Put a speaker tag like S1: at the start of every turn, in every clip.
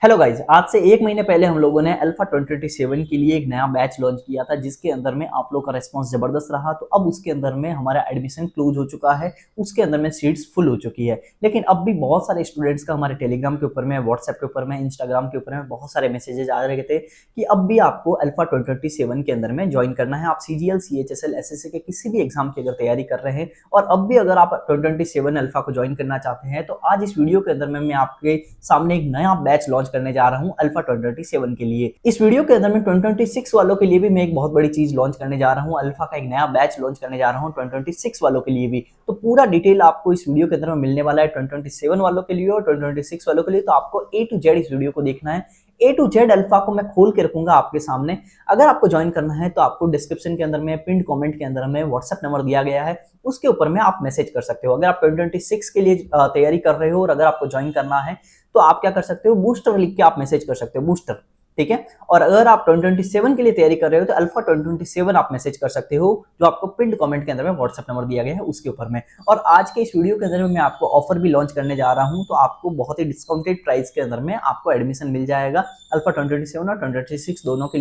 S1: Hello guys, आज से एक महीने पहले हम लोगों ने अल्फा 2027 के लिए एक नया बैच लॉन्च किया था जिसके अंदर में आप लोग का रिस्पांस जबरदस्त रहा। तो अब उसके अंदर में हमारा एडमिशन क्लोज हो चुका है, उसके अंदर में सीट्स फुल हो चुकी है। लेकिन अब भी बहुत सारे स्टूडेंट्स का हमारे टेलीग्राम के ऊपर में, व्हाट्सएप के ऊपर में, इंस्टाग्राम के ऊपर में बहुत सारे मैसेजेस आ रहे थे कि अब भी आपको अल्फा 2027 के अंदर में ज्वाइन करना है। आप CGL, CHSL, SSC के किसी भी एग्जाम की अगर तैयारी कर रहे हैं और अब भी अगर आप 2027 अल्फा को ज्वाइन करना चाहते हैं तो आज इस वीडियो के अंदर में मैं आपके सामने एक नया बैच लॉन्च करने जा रहा हूं अल्फा 2027 के लिए। इस वीडियो के अंदर में 2026 वालों के लिए भी मैं एक बहुत बड़ी चीज लॉन्च करने जा रहा हूं, अल्फा का एक नया बैच लॉन्च करने जा रहा हूं 2026 वालों के लिए भी। तो पूरा डिटेल आपको इस वीडियो के अंदर में मिलने वाला है 2027 वालों के लिए और 2026 वालों के लिए। तो आपको A to Z इस वीडियो को देखना है। A to Z अल्फा को मैं खोल के रखूंगा आपके सामने। अगर आपको ज्वाइन करना है तो आपको डिस्क्रिप्शन के अंदर में, पिन कमेंट के अंदर में व्हाट्सएप नंबर दिया गया है, उसके ऊपर में आप मैसेज कर सकते हो। अगर आप 2026 के लिए तैयारी कर रहे हो और अगर आपको ज्वाइन करना है तो आप क्या कर सकते हो, बूस्टर लिख के आप मैसेज कर सकते हो, बूस्टर, ठीक है। और अगर आप 2027 के लिए तैयारी कर रहे हो तो अल्फा 2027 आप मैसेज कर सकते हो, जो आपको पिन कमेंट के अंदर में व्हाट्सएप नंबर दिया गया है उसके ऊपर में। और आज के इस वीडियो के अंदर में मैं आपको ऑफर भी लॉन्च करने जा रहा हूं, तो आपको बहुत ही डिस्काउंटेड प्राइस के अंदर में आपको एडमिशन मिल जाएगा अल्फा 2027 और 2026 दोनों के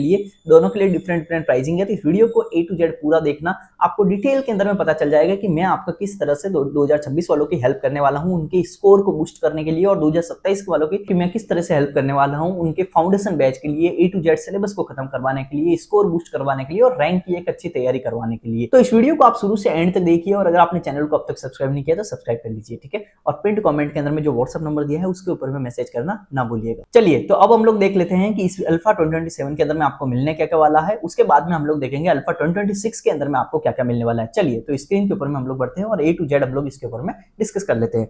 S1: लिए डिफरेंट प्राइसिंग है। तो इस वीडियो को A to Z पूरा देखना, आपको डिटेल के अंदर में पता चल जाएगा कि मैं आपका किस तरह से 2026 वालों की हेल्प करने वाला हूं, उनके स्कोर को बूस्ट करने के लिए, और 2027 वालों की मैं किस तरह से हेल्प करने वाला हूं उनके फाउंडेशन बैच के लिए, A to Z सिलेबस को खत्म करवाने के लिए, स्कोर बूस्ट करवाने के लिए और रैंक की एक अच्छी तैयारी करवाने के लिए। तो इस वीडियो को आप शुरू से एंड तक देखिए और अगर आपने चैनल को अब तक सब्सक्राइब नहीं किया तो सब्सक्राइब कर लीजिए, ठीक है। और पिन कमेंट के अंदर में जो व्हाट्सएप नंबर दिया है उसके ऊपर में मैसेज करना ना भूलिएगा। चलिए, तो अब हम लोग देख लेते हैं कि इस अल्फा 2027 के अंदर में आपको मिलने क्या क्या वाला है। उसके बाद में हम लोग देखेंगे अल्फा 2026 के अंदर में आपको क्या क्या मिलने वाला है। चलिए, तो स्क्रीन के ऊपर में हम लोग बढ़ते हैं और A to Z हम लोग इसके ऊपर में डिस्कस कर लेते हैं।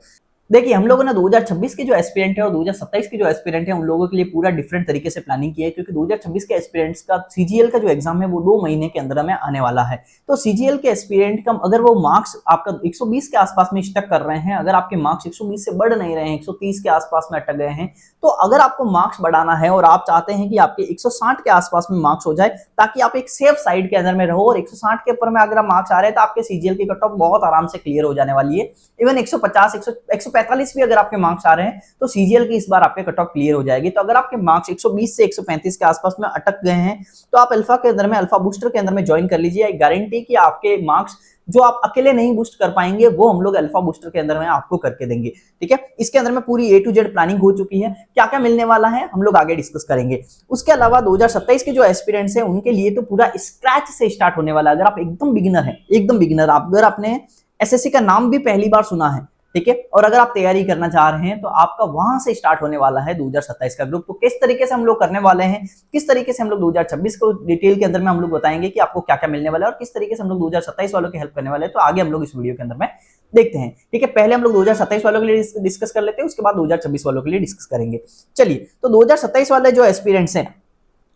S1: देखिए, हम लोगों ने 2026 के जो एस्पिरेंट है और 2027 के जो एस्पिरेंट है उन लोगों के लिए पूरा डिफरेंट तरीके से प्लानिंग की है, क्योंकि 2026 के एस्पिरेंट्स का CGL का जो एग्जाम है वो 2 महीने के अंदर में आने वाला है। तो CGL के एस्पिरेंट का अगर वो मार्क्स आपका 120 के आसपास में स्टक कर रहे हैं, अगर आपके मार्क्स 120 से बढ़ नहीं रहे हैं, 130 के आसपास में अटक गए हैं, तो अगर आपको मार्क्स बढ़ाना है और आप चाहते हैं कि आपके 160 के आसपास में मार्क्स हो जाए ताकि आप एक सेफ साइड के अंदर में रहो, और 160 के ऊपर में अगर मार्क्स आ रहे हैं तो आपके CGL की कट ऑफ बहुत आराम से क्लियर हो जाने वाली है। इवन 150, 145 भी अगर आपके मार्क्स आ रहे हैं तो CGL की इस बार आपके कट ऑफ क्लियर हो जाएगी। तो अगर आपके मार्क्स 120 से 135 के आसपास में अटक गए हैं तो आप अल्फा के अंदर में, अल्फा बूस्टर के अंदर में ज्वाइन कर लीजिए। गारंटी कि आपके मार्क्स जो आप अकेले नहीं बूस्ट कर पाएंगे वो हम लोग अल्फा बूस्टर के अंदर में आपको करके देंगे, ठीक है। इसके अंदर में पूरी A to Z प्लानिंग हो चुकी है। क्या क्या मिलने वाला है हम लोग आगे डिस्कस करेंगे। उसके अलावा 2027 के जो एस्पिरेंट्स हैं उनके लिए तो पूरा स्क्रैच से स्टार्ट होने वाला है। अगर आप एकदम बिगिनर हैं, एकदम बिगिनर, अगर आपने SSC का नाम भी पहली बार सुना है, ठीक है, और अगर आप तैयारी करना चाह रहे हैं तो आपका वहां से स्टार्ट होने वाला है 2027 का ग्रुप। तो किस तरीके से हम लोग करने वाले हैं, किस तरीके से हम लोग 2026 को डिटेल के अंदर में हम लोग बताएंगे कि आपको क्या क्या मिलने वाला है और किस तरीके से हम लोग 2027 वालों की हेल्प करने वाले हैं, तो आगे हम लोग इस वीडियो के अंदर में देखते हैं, ठीक है। पहले हम लोग 2027 वालों के लिए डिस्कस कर लेते हैं, उसके बाद 2026 वालों के लिए डिस्कस करेंगे। चलिए, तो 2027 वाले जो एस्पिरेंट्स हैं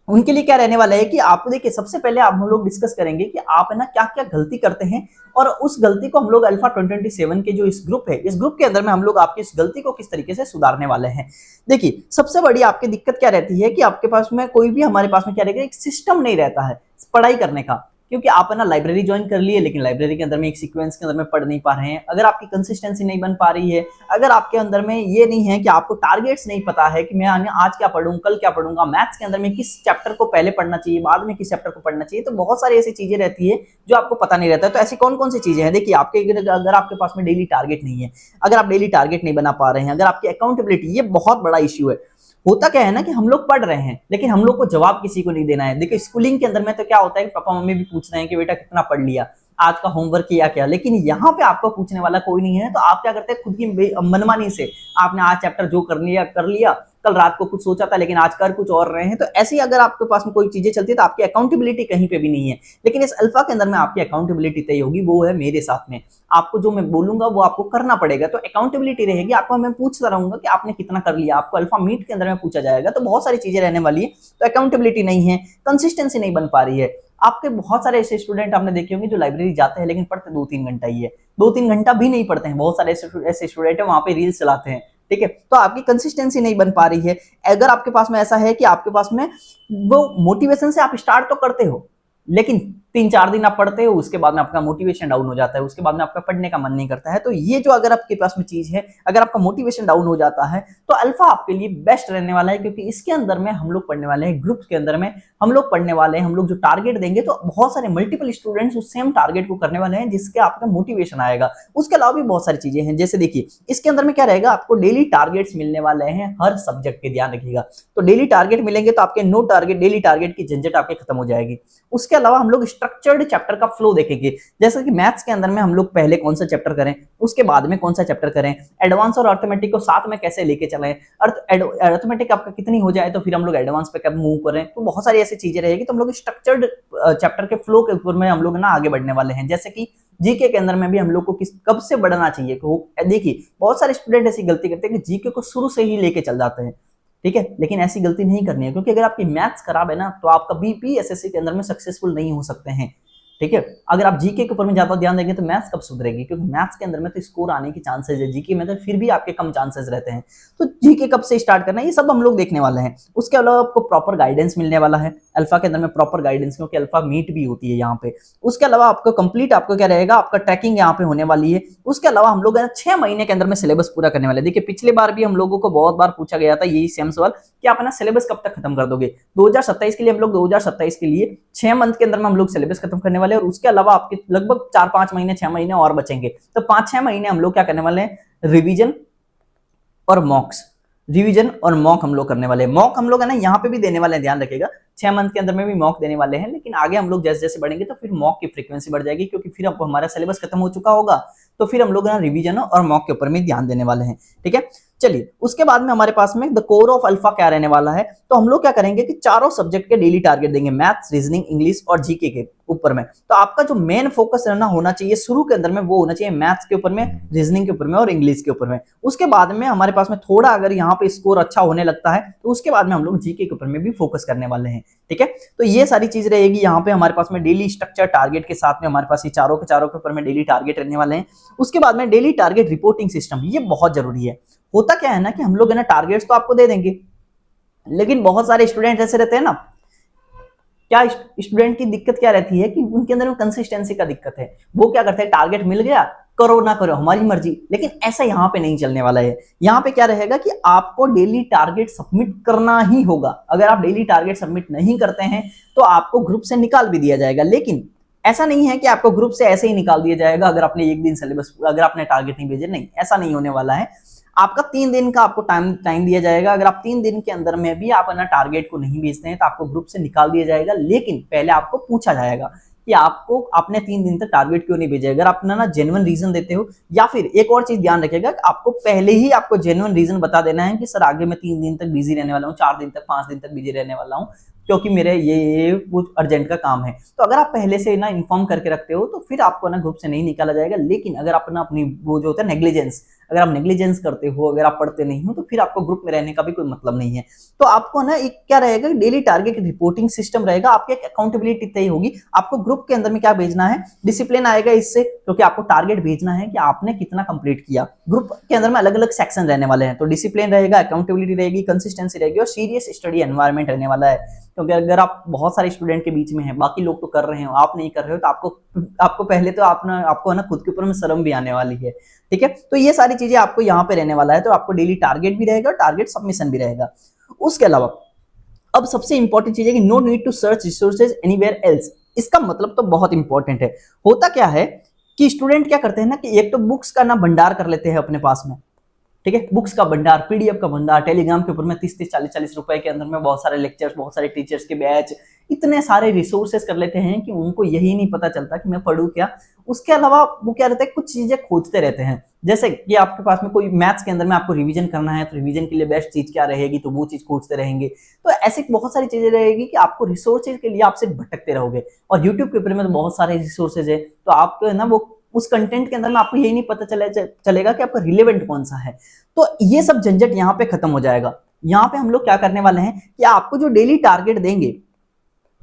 S1: उनके लिए क्या रहने वाला है कि आपको, देखिए, सबसे पहले आप हम लोग डिस्कस करेंगे कि आप है ना क्या क्या गलती करते हैं और उस गलती को हम लोग अल्फा 2027 के जो इस ग्रुप है, इस ग्रुप के अंदर में हम लोग आपकी इस गलती को किस तरीके से सुधारने वाले हैं। देखिए, सबसे बड़ी आपकी दिक्कत क्या रहती है कि आपके पास में कोई भी, हमारे पास में क्या रहेगा, एक सिस्टम नहीं रहता है पढ़ाई करने का। क्योंकि आप है ना लाइब्रेरी ज्वाइन कर लिए लेकिन लाइब्रेरी के अंदर में एक सीक्वेंस के अंदर में पढ़ नहीं पा रहे हैं। अगर आपकी कंसिस्टेंसी नहीं बन पा रही है, अगर आपके अंदर में ये नहीं है कि आपको टारगेट्स नहीं पता है कि मैं आज क्या पढ़ूं, कल क्या पढ़ूंगा, मैथ्स के अंदर में किस चैप्टर को पहले पढ़ना चाहिए, बाद में किस चैप्टर को पढ़ना चाहिए, तो बहुत सारी ऐसी चीजें रहती है जो आपको पता नहीं रहता है। तो ऐसी कौन कौन सी चीजें हैं, देखिए, आपके अगर आपके पास में डेली टारगेट नहीं है, अगर आप डेली टारगेट नहीं बना पा रहे हैं, अगर आपकी अकाउंटेबिलिटी, ये बहुत बड़ा इश्यू है। होता क्या है ना कि हम लोग पढ़ रहे हैं लेकिन हम लोग को जवाब किसी को नहीं देना है। देखिए, स्कूलिंग के अंदर में तो क्या होता है कि पापा मम्मी भी पूछ रहे हैं कि बेटा कितना पढ़ लिया, आज का होमवर्क किया क्या, लेकिन यहाँ पे आपको पूछने वाला कोई नहीं है। तो आप क्या करते हैं, खुद की मनमानी से आपने आज चैप्टर जो कर लिया, कल रात को कुछ सोचा था लेकिन आज कर कुछ और रहे हैं। तो ऐसे ही अगर आपके पास में कोई चीजें चलती है तो आपकी अकाउंटेबिलिटी कहीं पे भी नहीं है। लेकिन इस अल्फा के अंदर में आपकी अकाउंटेबिलिटी तय होगी, वो है मेरे साथ में। आपको जो मैं बोलूंगा वो आपको करना पड़ेगा, तो अकाउंटेबिलिटी रहेगी। आपको मैं पूछता रहूंगा कि आपने कितना कर लिया, आपको अल्फा मीट के अंदर में पूछा जाएगा। तो बहुत सारी चीजें रहने वाली है। तो अकाउंटेबिलिटी नहीं है, कंसिस्टेंसी नहीं बन पा रही है। आपके बहुत सारे ऐसे स्टूडेंट आपने देखे होंगे जो लाइब्रेरी जाते हैं लेकिन पढ़ते 2-3 घंटा ही है, 2-3 घंटा भी नहीं पढ़ते हैं। बहुत सारे ऐसे स्टूडेंट है वहां पे रील्स चलाते हैं, ठीक है। तो आपकी कंसिस्टेंसी नहीं बन पा रही है। अगर आपके पास में ऐसा है कि आपके पास में वो मोटिवेशन से आप स्टार्ट तो करते हो लेकिन 3-4 दिन आप पढ़ते हो, उसके बाद में आपका मोटिवेशन डाउन हो जाता है, उसके बाद में आपका पढ़ने का मन नहीं करता है। तो ये जो अगर आपके पास में चीज है, अगर आपका मोटिवेशन डाउन हो जाता है तो अल्फा आपके लिए बेस्ट रहने वाला है, क्योंकि इसके अंदर में हम लोग पढ़ने वाले हैं, ग्रुप के अंदर में हम लोग पढ़ने वाले हैं, हम लोग जो टारगेट देंगे तो बहुत सारे मल्टीपल स्टूडेंट्स उस सेम टारगेट को करने वाले हैं, जिसके आपका मोटिवेशन आएगा। उसके अलावा भी बहुत सारी चीजें हैं, जैसे देखिए इसके अंदर में क्या रहेगा, आपको डेली टारगेट्स मिलने वाले हैं हर सब्जेक्ट के, ध्यान रखिएगा। तो डेली टारगेट मिलेंगे तो आपके नो टारगेट, डेली टारगेट की झंझट आपके खत्म हो जाएगी। उसके अलावा हम लोग स्ट्रक्चर्ड चैप्टर का फ्लो देखेंगे, जैसे कि मैथ्स के अंदर में हम लोग पहले कौन सा चैप्टर करें, उसके बाद में कौन सा चैप्टर करें, एडवांस और अर्थमेटिक को साथ में कैसे लेके चलें, अर्थमेटिक आपका कितनी हो जाए तो फिर हम लोग एडवांस पे कब मूव करें। तो बहुत सारी ऐसी चीजें रहेगी, तो हम लोग स्ट्रक्चर्ड चैप्टर के फ्लो के ऊपर में हम लोग ना आगे बढ़ने वाले हैं। जैसे कि जीके के अंदर में भी हम लोग को किस कब से बढ़ना चाहिए। देखिए बहुत सारे स्टूडेंट ऐसी गलती करते हैं कि जीके को शुरू से ही लेके चल जाते हैं, ठीक है, लेकिन ऐसी गलती नहीं करनी है, क्योंकि अगर आपकी मैथ्स खराब है ना तो आप कभी भी एसएससी के अंदर में सक्सेसफुल नहीं हो सकते हैं, ठीक है। अगर आप जीके के ऊपर में ज्यादा ध्यान देंगे तो मैथ्स कब सुधरेगी, क्योंकि मैथ्स के अंदर में तो स्कोर आने की चांसेस है, जीके में तो फिर भी आपके कम चांसेस रहते हैं। तो जीके कब से स्टार्ट करना है ये सब हम लोग देखने वाले हैं। उसके अलावा आपको प्रॉपर गाइडेंस मिलने वाला है अल्फा के अंदर में, प्रॉपर गाइडेंस, क्योंकि अल्फा मीट भी होती है यहाँ पे। उसके अलावा आपको कंप्लीट आपको क्या रहेगा, आपका ट्रैकिंग यहाँ पे होने वाली है। उसके अलावा हम लोग 6 महीने के अंदर में सिलेबस पूरा करने वाले। देखिए पिछले बार भी हम लोगों को बहुत बार पूछा गया था यही सेम सवाल कि आप अपना सिलेबस कब तक खत्म कर दोगे। 2027 के लिए हम लोग 2027 के लिए 6 मंथ के अंदर में हम लोग सिलेबस खत्म करने वाले हैं, और उसके अलावा आपके लगभग 4-5 महीने 6 महीने और बचेंगे। तो 5-6 महीने हम लोग क्या करने वाले हैं, रिवीजन और मॉक्स, रिवीजन और मॉक हम लोग करने वाले हैं। मॉक हम लोग है ना यहाँ पे भी देने वाले हैं, ध्यान रखिएगा 6 मंथ के अंदर में भी मॉक देने वाले हैं, लेकिन आगे हम लोग जैसे जैसे बढ़ेंगे तो फिर मॉक की फ्रीक्वेंसी बढ़ जाएगी, क्योंकि फिर अब हमारा सिलेबस खत्म हो चुका होगा, तो फिर हम लोग ना रिवीजन और मॉक के ऊपर में ध्यान देने वाले हैं, ठीक है। चलिए उसके बाद में हमारे पास में द कोर ऑफ अल्फा क्या रहने वाला है, तो हम लोग क्या करेंगे कि चारों सब्जेक्ट के डेली टारगेट देंगे, मैथ्स, रीजनिंग, इंग्लिश और जीके के ऊपर में। तो आपका जो मेन फोकस रहना होना चाहिए शुरू के अंदर में वो होना चाहिए मैथ्स के ऊपर में, रीजनिंग के ऊपर में और इंग्लिश के ऊपर में। उसके बाद में हमारे पास में थोड़ा अगर यहाँ पे स्कोर अच्छा होने लगता है तो उसके बाद में हम लोग जीके के ऊपर में भी फोकस करने वाले हैं, ठीक है। तो ये सारी चीज रहेगी यहाँ पे हमारे पास में डेली स्ट्रक्चर टारगेट के साथ में, हमारे पास ये चारों के ऊपर में डेली टारगेट रहने वाले हैं। उसके बाद में डेली टारगेट रिपोर्टिंग सिस्टम, ये बहुत जरूरी है। होता क्या है ना कि हम लोग है ना टारगेट्स तो आपको दे देंगे, लेकिन बहुत सारे स्टूडेंट ऐसे रहते हैं ना, क्या स्टूडेंट की दिक्कत क्या रहती है कि उनके अंदर में कंसिस्टेंसी का दिक्कत है। वो क्या करते हैं, टारगेट मिल गया करो ना करो हमारी मर्जी, लेकिन ऐसा यहाँ पे नहीं चलने वाला है। यहाँ पे क्या रहेगा कि आपको डेली टारगेट सबमिट करना ही होगा। अगर आप डेली टारगेट सबमिट नहीं करते हैं तो आपको ग्रुप से निकाल भी दिया जाएगा, लेकिन ऐसा नहीं है कि आपको ग्रुप से ऐसे ही निकाल दिया जाएगा अगर आपने एक दिन सिलेबस, अगर आपने टारगेट नहीं भेजे, नहीं, ऐसा नहीं होने वाला है। आपका 3 दिन का आपको टाइम दिया जाएगा। अगर आप 3 दिन के अंदर में भी आप अपना टारगेट को नहीं भेजते हैं तो आपको ग्रुप से निकाल दिया जाएगा, लेकिन पहले आपको पूछा जाएगा कि आपको आपने 3 दिन तक टारगेट क्यों नहीं भेजा। अगर आप ना जेन्युइन रीजन देते हो, या फिर एक और चीज ध्यान रखिएगा कि आपको पहले ही आपको जेन्युइन रीजन बता देना है कि सर आगे मैं 3 दिन तक बिजी रहने वाला हूँ, 4 दिन तक, 5 दिन तक बिजी रहने वाला हूँ, क्योंकि मेरे ये कुछ अर्जेंट का काम है। तो अगर आप पहले से ना इन्फॉर्म करके रखते हो तो फिर आपको ना ग्रुप से नहीं निकाला जाएगा। लेकिन अगर आप ना अपनी वो जो होता है नेग्लिजेंस, अगर आप नेग्लिजेंस करते हो, अगर आप पढ़ते नहीं हो, तो फिर आपको ग्रुप में रहने का भी कोई मतलब नहीं है। तो आपको ना एक क्या रहेगा, डेली टारगेट रिपोर्टिंग सिस्टम रहेगा, आपकी एक अकाउंटेबिलिटी तय होगी। आपको ग्रुप के अंदर में क्या भेजना है, डिसिप्लिन आएगा इससे, क्योंकि आपको टारगेट भेजना है कि आपने कितना कंप्लीट किया। ग्रुप के अंदर में अलग अलग सेक्शन रहने वाले हैं, तो डिसिप्लिन रहेगा, अकाउंटेबिलिटी रहेगी, कंसिस्टेंसी रहेगी और सीरियस स्टडी एनवायरनमेंट रहने वाला है। क्योंकि अगर आप बहुत सारे स्टूडेंट के बीच में हैं, बाकी लोग तो कर रहे हो, आप नहीं कर रहे हो, तो आपको पहले तो आपको ना खुद के ऊपर में शर्म भी आने वाली है, ठीक है। तो ये सारी चीजें आपको यहाँ पे रहने वाला है। तो आपको डेली टारगेट भी रहेगा और टारगेट सबमिशन भी रहेगा। उसके अलावा अब सबसे इंपॉर्टेंट चीज है कि no need to search resources anywhere else. इसका मतलब तो बहुत इंपॉर्टेंट है। होता क्या है कि स्टूडेंट क्या करते हैं ना कि एक तो बुक्स का ना भंडार कर लेते हैं अपने पास में, ठीक है, बुक्स का भंडार, पीडीएफ का भंडार, टेलीग्राम के ऊपर में 30-30, 40-40 रुपए के अंदर में बहुत सारे लेक्चर्स, बहुत सारे टीचर्स के बैच, इतने सारे रिसोर्सेस कर लेते हैं कि उनको यही नहीं पता चलता कि मैं पढ़ूं क्या। उसके अलावा वो क्या रहता है, कुछ चीजें खोजते रहते हैं। जैसे कि आपके पास में कोई मैथ्स के अंदर में आपको रिवीजन करना है, तो रिवीजन के लिए बेस्ट चीज क्या रहेगी, तो वो चीज खोजते रहेंगे। तो ऐसी बहुत सारी चीजें रहेगी कि आपको रिसोर्सेज के लिए आप सिर्फ भटकते रहोगे। और यूट्यूब के ऊपर में तो बहुत सारे रिसोर्सेज है, तो आपको है ना वो उस कंटेंट के अंदर में आपको यही नहीं पता चलेगा कि आपका रिलेवेंट कौन सा है। तो ये सब झंझट यहाँ पे खत्म हो जाएगा। यहाँ पे हम लोग क्या करने वाले हैं कि आपको जो डेली टारगेट देंगे,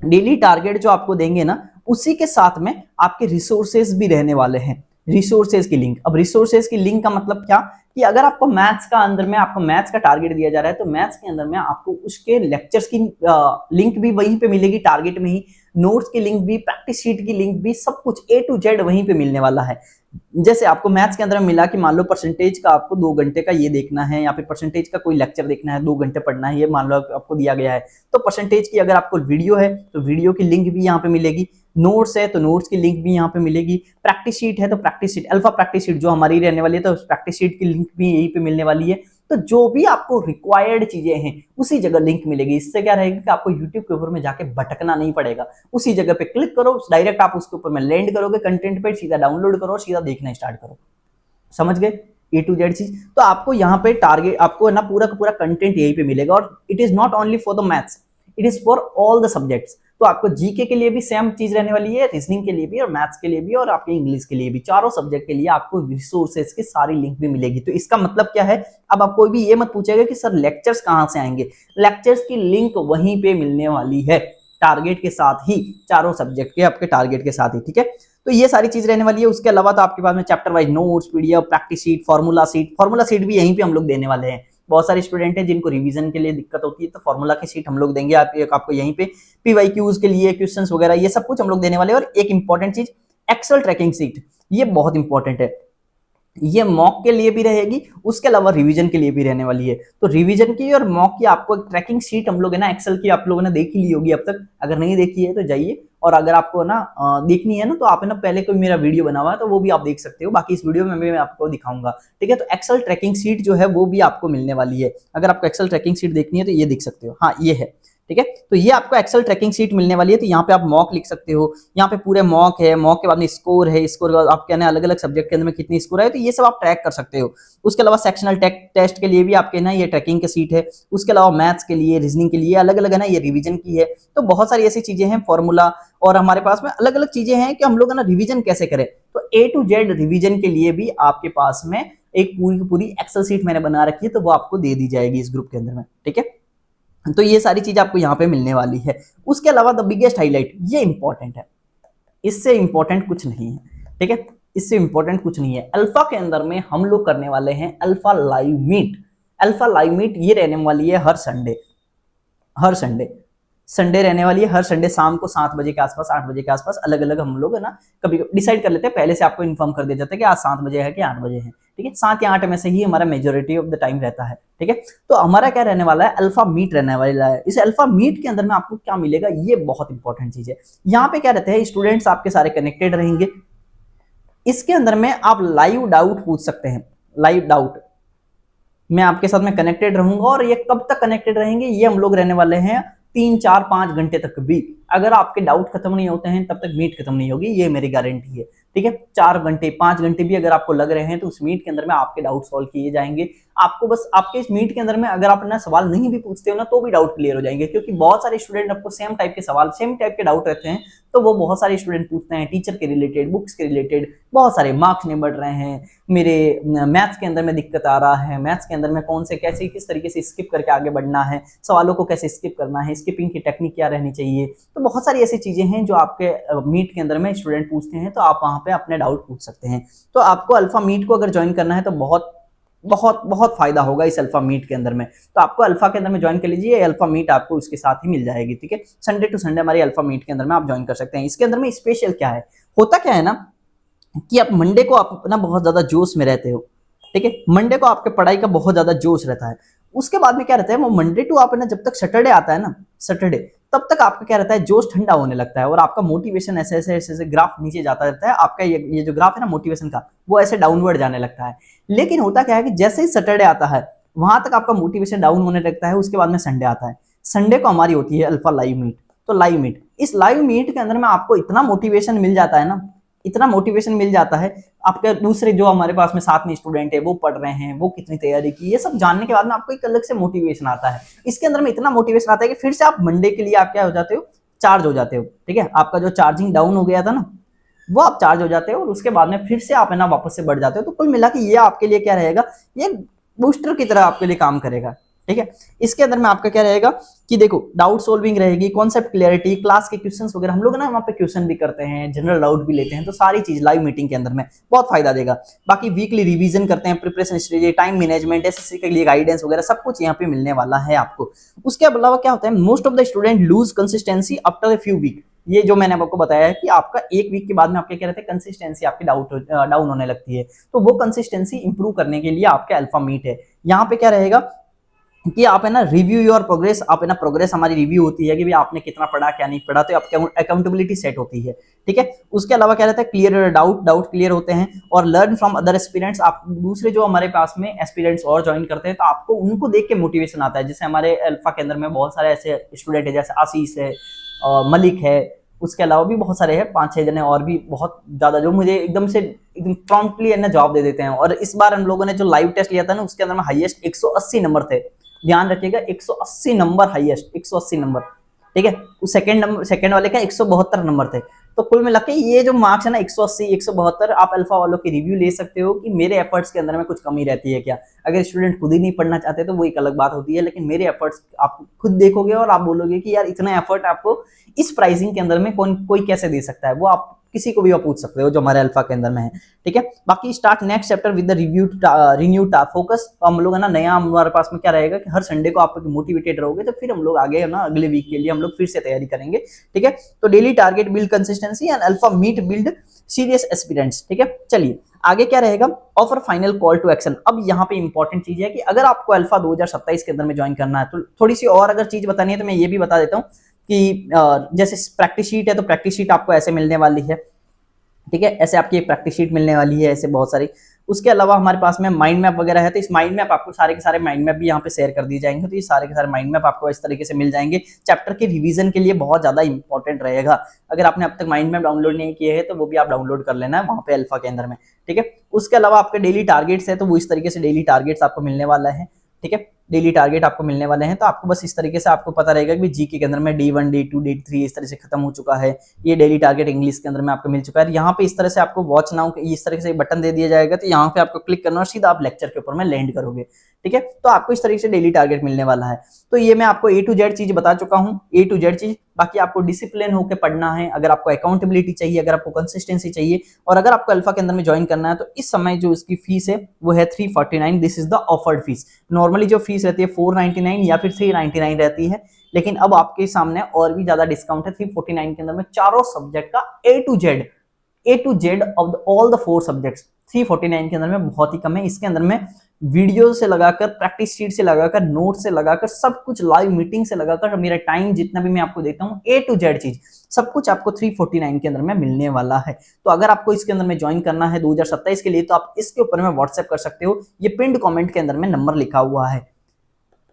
S1: डेली टारगेट जो आपको देंगे ना, उसी के साथ में आपके रिसोर्सेज भी रहने वाले हैं, रिसोर्सेज की लिंक। अब रिसोर्सेज की लिंक का मतलब क्या कि अगर आपको मैथ्स का अंदर में आपको मैथ्स का टारगेट दिया जा रहा है तो मैथ्स के अंदर में आपको उसके लेक्चर्स की लिंक भी वहीं पे मिलेगी टारगेट में ही, नोट्स की लिंक भी, प्रैक्टिस शीट की लिंक भी, सब कुछ A to Z वहीं पे मिलने वाला है। जैसे आपको मैथ्स के अंदर मिला कि मान लो परसेंटेज का आपको 2 घंटे का ये देखना है या फिर परसेंटेज का कोई लेक्चर देखना है, 2 घंटे पढ़ना है, ये मान लो आपको दिया गया है, तो परसेंटेज की अगर आपको वीडियो है तो वीडियो की लिंक भी यहाँ पे मिलेगी, नोट्स है तो नोट्स की लिंक भी यहाँ पे मिलेगी, प्रैक्टिस शीट है तो practice sheet, alpha practice sheet जो हमारी रहने वाली है तो प्रैक्टिस शीट की लिंक भी यहीं पे मिलने वाली है। तो जो भी आपको रिक्वायर्ड चीजें हैं उसी जगह लिंक मिलेगी। इससे क्या रहेगा कि आपको यूट्यूब के ऊपर में जाके भटकना नहीं पड़ेगा, उसी जगह पे क्लिक करो, डायरेक्ट आप उसके ऊपर में लैंड करोगे कंटेंट पे, सीधा डाउनलोड करो, सीधा देखना स्टार्ट करो। समझ गए A to Z चीज। तो आपको यहाँ पे टारगेट आपको ना पूरा का पूरा कंटेंट यहीं पे मिलेगा, और it is not only for the maths, it is for all the subjects. तो आपको जीके के लिए भी सेम चीज रहने वाली है, रीजनिंग के लिए भी, और मैथ्स के लिए भी, और आपके इंग्लिश के लिए भी, चारों सब्जेक्ट के लिए आपको रिसोर्सेज की सारी लिंक भी मिलेगी। तो इसका मतलब क्या है, अब आप कोई भी ये मत पूछेगा कि सर लेक्चर्स कहाँ से आएंगे, लेक्चर्स की लिंक वहीं पे मिलने वाली है टारगेट के साथ ही, चारों सब्जेक्ट के आपके टारगेट के साथ ही, ठीक है। तो ये सारी चीज रहने वाली है। उसके अलावा तो आपके पास में chapter wise notes, PDF, practice sheet, formula seat भी यहीं पे हम लोग देने वाले हैं। बहुत सारे स्टूडेंट हैं जिनको रिवीजन के लिए दिक्कत होती है, तो फार्मूला की सीट हम लोग देंगे आपको यहीं पे, पीवाईक्यूज के लिए क्वेश्चंस वगैरह ये सब कुछ हम लोग देने वाले हैं। और एक इंपॉर्टेंट चीज, एक्सेल ट्रैकिंग सीट, ये बहुत इंपॉर्टेंट है, ये मॉक के लिए भी रहेगी, उसके अलावा रिवीजन के लिए भी रहने वाली है। तो रिवीजन की और मॉक की आपको एक ट्रैकिंग शीट हम लोग है ना एक्सेल की आप लोगों ने देख ही ली होगी अब तक, अगर नहीं देखी है तो जाइए, और अगर आपको ना देखनी है ना तो आप है ना पहले कोई मेरा वीडियो बना हुआ है तो वो भी आप देख सकते हो, बाकी इस वीडियो में मैं आपको दिखाऊंगा, ठीक है। तो एक्सेल ट्रैकिंग शीट जो है वो भी आपको मिलने वाली है, अगर आपको एक्सेल ट्रैकिंग शीट देखनी है तो ये देख सकते हो, हाँ ये है, ठीक है। तो ये आपको एक्सेल ट्रैकिंग शीट मिलने वाली है। तो यहाँ पे आप मॉक लिख सकते हो, यहाँ पे पूरे मॉक है, मॉक के बाद में स्कोर है, स्कोर के बाद आप कहना अलग अलग सब्जेक्ट के अंदर में कितनी स्कोर है, तो ये सब आप ट्रैक कर सकते हो। उसके अलावा सेक्शनल टेस्ट के लिए भी आपके ना ये ट्रैकिंग की सीट है, उसके अलावा मैथ्स के लिए, रीजनिंग के लिए अलग अलग है ना ये रिवीजन की है। तो बहुत सारी ऐसी चीजें हैं, फॉर्मूला, और हमारे पास में अलग अलग चीजें हैं कि हम लोग है ना रिवीजन कैसे करें। तो A to Z रिवीजन के लिए भी आपके पास में एक पूरी पूरी एक्सेल सीट मैंने बना रखी है, तो वो आपको दे दी जाएगी इस ग्रुप के अंदर में, ठीक है। तो ये सारी चीज आपको यहाँ पे मिलने वाली है। उसके अलावा द बिगेस्ट हाईलाइट, ये इंपॉर्टेंट है, इससे इंपॉर्टेंट कुछ नहीं है, ठीक है, इससे इंपॉर्टेंट कुछ नहीं है। अल्फा के अंदर में हम लोग करने वाले हैं Alpha live meet. Alpha live meet ये रहने वाली है हर संडे, हर संडे रहने वाली है, हर संडे शाम को 7 बजे के आसपास, 8 बजे के आसपास, अलग अलग हम लोग है ना कभी डिसाइड कर लेते हैं, पहले से आपको इन्फॉर्म कर दिया जाता है कि आज 7 बजे है कि 8 बजे है, ठीक है। 7 या 8 में से ही हमारा मेजोरिटी ऑफ द टाइम रहता है, ठीक है। तो हमारा क्या रहने वाला है, अल्फा मीट रहने वाला है। इस अल्फा मीट के अंदर में आपको क्या मिलेगा, ये बहुत इंपॉर्टेंट चीज है। यहाँ पे क्या रहता है, स्टूडेंट्स आपके सारे कनेक्टेड रहेंगे, इसके अंदर में आप लाइव डाउट पूछ सकते हैं, लाइव डाउट मैं आपके साथ में कनेक्टेड रहूंगा। और ये कब तक कनेक्टेड रहेंगे, ये हम लोग रहने वाले हैं 3, 4, 5 घंटे तक भी। अगर आपके डाउट खत्म नहीं होते हैं तब तक मीट खत्म नहीं होगी, ये मेरी गारंटी है, ठीक है। 4 घंटे 5 घंटे भी अगर आपको लग रहे हैं तो उस मीट के अंदर में आपके डाउट सॉल्व किए जाएंगे। आपको बस आपके इस मीट के अंदर में अगर आप अपना सवाल नहीं भी पूछते हो ना तो भी डाउट क्लियर हो जाएंगे, क्योंकि बहुत सारे स्टूडेंट आपको सेम टाइप के सवाल, सेम टाइप के डाउट रहते हैं, तो वो बहुत सारे स्टूडेंट पूछते हैं टीचर के रिलेटेड, बुक्स के रिलेटेड, बहुत सारे मार्क्स नहीं बढ़ रहे हैं, मेरे मैथ्स के अंदर में दिक्कत आ रहा है, मैथ्स के अंदर में कौन से कैसे किस तरीके से स्किप करके आगे बढ़ना है, सवालों को कैसे स्किप करना है, स्किपिंग की टेक्निक क्या रहनी चाहिए। तो बहुत सारी ऐसी चीजें हैं जो आपके मीट के अंदर में स्टूडेंट पूछते हैं, तो आप वहां पे अपने डाउट पूछ सकते हैं। तो आपको अल्फा मीट को अगर ज्वाइन करना है तो बहुत बहुत बहुत फायदा होगा इस अल्फा मीट के अंदर में। तो आपको अल्फा के अंदर में ज्वाइन कर लीजिए, अल्फा मीट आपको उसके साथ ही मिल जाएगी, ठीक है। संडे टू संडे हमारी अल्फा मीट के अंदर में आप ज्वाइन कर सकते हैं। इसके अंदर में स्पेशल क्या है, होता क्या है ना कि आप मंडे को आप ना बहुत ज्यादा जोश में रहते हो, ठीक है, मंडे को आपके पढ़ाई का बहुत ज्यादा जोश रहता है। उसके बाद में क्या रहता है, वो मंडे टू आप ना जब तक सैटरडे आता है ना, सैटरडे, तब तक आपका क्या रहता है, जोश ठंडा होने लगता है और आपका मोटिवेशन ऐसे ऐसे ऐसे ऐसे ग्राफ नीचे जाता रहता है। आपका ये जो ग्राफ है ना मोटिवेशन का, वो ऐसे डाउनवर्ड जाने लगता है। लेकिन होता क्या है कि जैसे ही सैटरडे आता है वहां तक आपका मोटिवेशन डाउन होने लगता है। उसके बाद में संडे आता है, संडे को हमारी होती है अल्फा लाइव मीट। तो लाइव मीट, इस लाइव मीट के अंदर में आपको इतना मोटिवेशन मिल जाता है ना, इतना मोटिवेशन मिल जाता है। आपके दूसरे जो हमारे पास में साथ में स्टूडेंट है वो पढ़ रहे हैं, वो कितनी तैयारी की, ये सब जानने के बाद में आपको एक अलग से मोटिवेशन आता है। इसके अंदर में इतना मोटिवेशन आता है कि फिर से आप मंडे के लिए आप क्या हो जाते हो, चार्ज हो जाते हो, ठीक है। आपका जो चार्जिंग डाउन हो गया था ना वो आप चार्ज हो जाते हो और उसके बाद में फिर से आप है ना वापस से बढ़ जाते हो। तो कुल मिला के ये आपके लिए क्या रहेगा, ये बूस्टर की तरह आपके लिए काम करेगा, ठीक है। इसके अंदर में आपका क्या रहेगा कि देखो डाउट सोल्विंग रहेगी, कॉन्सेप्ट क्लियरिटी, क्लास के क्वेश्चंस वगैरह हम लोग ना वहाँ पे क्वेश्चन भी करते हैं, जनरल डाउट भी लेते हैं, तो सारी चीज लाइव मीटिंग के अंदर में बहुत फायदा देगा। बाकी वीकली रिवीजन करते हैं, preparation strategy, time management, SSC के लिए गाइडेंस वगैरह सब कुछ यहाँ पे मिलने वाला है आपको। उसके अलावा क्या होता है, most of the student lose consistency after a few week. ये जो मैंने आपको बताया है कि आपका एक वीक के बाद में आपके क्या रहते हैं, कंसिस्टेंसी आपकी डाउन होने लगती है, तो वो कंसिस्टेंसी इंप्रूव करने के लिए आपका अल्फा मीट है। यहाँ पे क्या रहेगा कि आप है ना रिव्यू योर प्रोग्रेस, आप है ना प्रोग्रेस हमारी रिव्यू होती है कि भाई आपने कितना पढ़ा क्या नहीं पढ़ा, तो आपकी अकाउंटेबिलिटी सेट होती है, ठीक है। उसके अलावा क्या रहता है, क्लियर डाउट क्लियर होते हैं, और लर्न फ्रॉम अदर एक्सपीरियंस, आप दूसरे जो हमारे पास में एक्सपीरियंस और ज्वाइन करते हैं तो आपको उनको देख के मोटिवेशन आता है। जैसे हमारे अल्फा के अंदर में बहुत सारे ऐसे स्टूडेंट है, जैसे आशीष है, मलिक है, उसके अलावा भी बहुत सारे हैं, 5-6 जने और भी बहुत ज्यादा, जो मुझे एकदम से एकदम प्रॉम्प्टली है ना जवाब दे देते हैं। और इस बार हम लोगों ने जो लाइव टेस्ट लिया था ना उसके अंदर में हाईएस्ट 180 नंबर थे, ध्यान रखिएगा 180 नंबर हाईएस्ट, 180 नंबर, ठीक है। उस सेकंड वाले का 172 नंबर थे। तो कुल मिला के ये जो मार्क्स है ना 180 172, आप अल्फा वालों की रिव्यू ले सकते हो कि मेरे एफर्ट्स के अंदर में कुछ कमी रहती है क्या। अगर स्टूडेंट खुद ही नहीं पढ़ना चाहते तो वो एक अलग बात होती है, लेकिन मेरे एफर्ट्स आप खुद देखोगे और आप बोलोगे कि यार इतना एफर्ट आपको इस प्राइसिंग के अंदर में कोई कैसे दे सकता है, वो आप किसी को भी आप पूछ सकते हो जो हमारे अल्फा के अंदर में है, ठीक है। बाकी start next chapter with the renew focus. तो हम लोग है ना नया हमारे पास में क्या रहेगा कि हर संडे को आप मोटिवेटेड रहोगे, तो फिर हम लोग आगे है ना अगले वीक के लिए हम लोग फिर से तैयारी करेंगे, ठीक है। तो daily target build consistency and Alpha meet build serious aspirants, ठीक है। चलिए आगे क्या रहेगा, offer final call to action. अब यहाँ पे इंपॉर्टेंट चीज है कि अगर आपको अल्फा 2027 के अंदर में ज्वाइन करना है तो थोड़ी सी और अगर चीज बतानी है तो मैं ये भी बता देता हूँ कि जैसे प्रैक्टिस शीट है तो प्रैक्टिस शीट आपको ऐसे मिलने वाली है, ठीक है। ऐसे आपकी एक प्रैक्टिस शीट मिलने वाली है, ऐसे बहुत सारी। उसके अलावा हमारे पास में माइंड मैप वगैरह है, तो इस माइंड मैप आपको सारे के सारे माइंड मैप भी यहाँ पे शेयर कर दिए जाएंगे, तो ये सारे के सारे माइंड मैप आपको इस तरीके से मिल जाएंगे। चैप्टर के रिवीजन के लिए बहुत ज्यादा इंपॉर्टेंट रहेगा। अगर आपने अब तक माइंड मैप डाउनलोड नहीं किए हैं तो वो भी आप डाउनलोड कर लेना है वहाँ पे अल्फा के अंदर में, ठीक है। उसके अलावा आपके डेली टारगेट्स है तो वो इस तरीके से डेली टारगेट्स आपको मिलने वाला है, ठीक है। डेली टारगेट आपको मिलने वाले हैं, तो आपको बस इस तरीके से आपको पता रहेगा कि जीके के अंदर में D1 D2 D3 इस तरह से खत्म हो चुका है। ये डेली टारगेट इंग्लिश के अंदर में आपको मिल चुका है। यहाँ पे इस तरह से आपको वॉच नाउ इस तरह से बटन दे दिया जाएगा, तो यहाँ पे आपको क्लिक करना और सीधा आप लेक्चर के ऊपर में लैंड करोगे, ठीक है। तो आपको इस तरीके से डेली टारगेट मिलने वाला है। तो ये मैं आपको A to Z चीज बता चुका हूँ, A to Z चीज। बाकी आपको डिसिप्लिन होकर पढ़ना है, अगर आपको अकाउंटेबिलिटी चाहिए, अगर आपको कंसिस्टेंसी चाहिए, और अगर आपको अल्फा के अंदर में ज्वाइन करना है तो इस समय जो इसकी फीस है वो है 349। This is the offered fees. Normally जो फीस रहती है 499 या फिर 399 रहती है, लेकिन अब आपके सामने और भी ज्यादा डिस्काउंट है 349 के अंदर में चारों सब्जेक्ट का A to Z of all the 4 subjects 349 के अंदर में बहुत ही कम है। इसके अंदर में वीडियो से लगाकर, प्रैक्टिस शीट से लगाकर, नोट से लगाकर, सब कुछ लाइव मीटिंग से लगाकर, मेरा टाइम जितना भी मैं आपको देता हूँ A to Z चीज सब कुछ आपको 349 के अंदर में मिलने वाला है। तो अगर आपको इसके अंदर में ज्वाइन करना है 2027 के लिए तो आप इसके ऊपर में व्हाट्सएप कर सकते हो। ये पिंड कमेंट के अंदर में नंबर लिखा हुआ है,